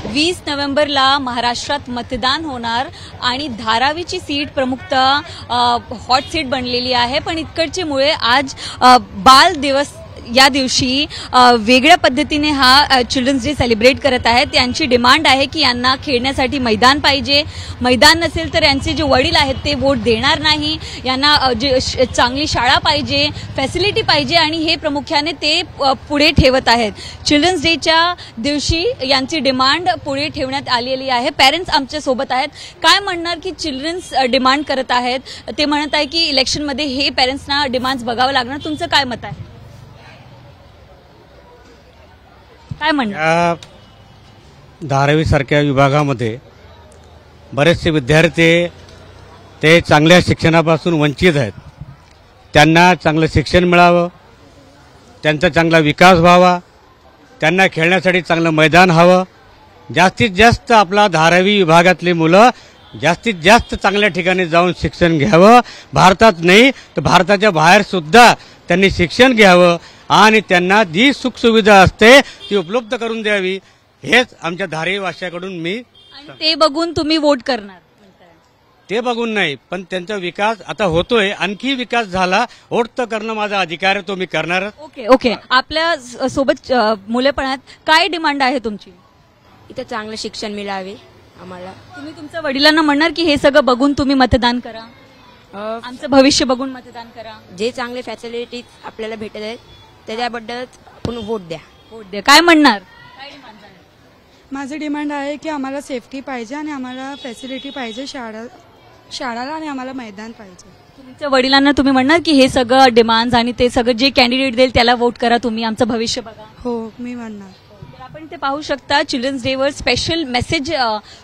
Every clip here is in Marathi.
20 नोव्हेंबरला महाराष्ट्रात मतदान होणार आणि धारावीची सीट प्रमुखतः हॉट सीट बनलेली आहे। पण इकडचे मुळे आज बाल दिवस या दिवशी वेगळ्या पद्धतीने हा चिल्ड्रन्स डे सेलिब्रेट करत आहेत। त्यांची डिमांड आहे की यांना खेळण्यासाठी मैदान पाहिजे, मैदान नसेल तर यांचे जे वडील आहेत ते वोट देणार नाही, यांना चांगली शाळा पाहिजे, फॅसिलिटी पाहिजे आणि हे प्रामुख्याने ते पुढे ठेवत आहेत। चिल्ड्रन्स डेच्या दिवशी यांची डिमांड पुढे ठेवण्यात आलेली आहे। पेरेंट्स आमच्या सोबत आहेत, काय म्हणणार की चिल्ड्रन्स डिमांड करत आहेत, ते म्हणत आहे की इलेक्शनमध्ये हे पेरेंट्सना डिमांड्स बघावं लागणार, तुमचं काय मत आहे? काय म्हणणार? धारावी सारख्या विभागामध्ये बरेचसे विद्यार्थी ते चांगल्या शिक्षणापासून वंचित आहेत। त्यांना चांगलं शिक्षण मिळावं, त्यांचा चांगला विकास व्हावा, त्यांना खेळण्यासाठी चांगलं मैदान हवं। जास्तीत जास्त आपला धारावी विभागातली मुलं जास्तीत जास्त चांगल्या ठिकाणी जाऊन शिक्षण घ्यावं, भारतात नाही तर भारताच्या बाहेर सुद्धा त्यांनी शिक्षण घ्यावं आणि त्यांना जी सुखसुविधा असते ती उपलब्ध करून द्यावी, हेच आमच्या धारावी वासियांकडून मी। ते बघून तुम्ही वोट करणार? ते बघून नाही, पण त्यांचा विकास आता होतोय, आणखी विकास झाला, वोट तर करणं माझा अधिकार आहे, तो मी करणार। ओके, आपल्या सोबत मुले पण आहेत, काय डिमांड आहे तुमची? इथं चांगलं शिक्षण मिळावे आम्हाला। तुम्ही तुमच्या वडिलांना म्हणणार की हे सगळं बघून तुम्ही मतदान करा, आमचं भविष्य बघून मतदान करा, जे चांगले फॅसिलिटीज आपल्याला भेटत आहेत त्याच्याबद्दल आपण वोट द्या। काय म्हणणार? माझं डिमांड आहे की आम्हाला सेफ्टी पाहिजे आणि आम्हाला फॅसिलिटी पाहिजे शाळाला आणि आम्हाला मैदान पाहिजे। तुमच्या वडिलांना तुम्ही म्हणणार की हे सगळं डिमांड्स आणि ते सगळं जे कॅन्डिडेट देईल त्याला वोट करा, तुम्ही आमचं भविष्य बघा? हो, मी म्हणणार। तर आपण इथे पाहू शकता चिल्ड्रन्स डेवर स्पेशल मेसेज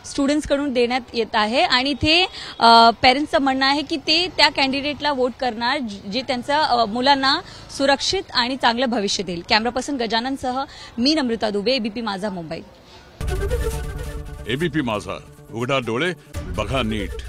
स्टुडंट्स कडून देण्यात येत आहे आणि इथे पेरेंट्सचं म्हणणं आहे की ते त्या कॅन्डिडेटला वोट करणार जे त्यांच्या मुलांना सुरक्षित आणि चांगलं भविष्य देईल। कॅमेरा पर्सन गजाननसह मी नम्रता दुबे, एबीपी माझा मुंबई। एबीपी माझा, उघडा डोळे बघा नीट।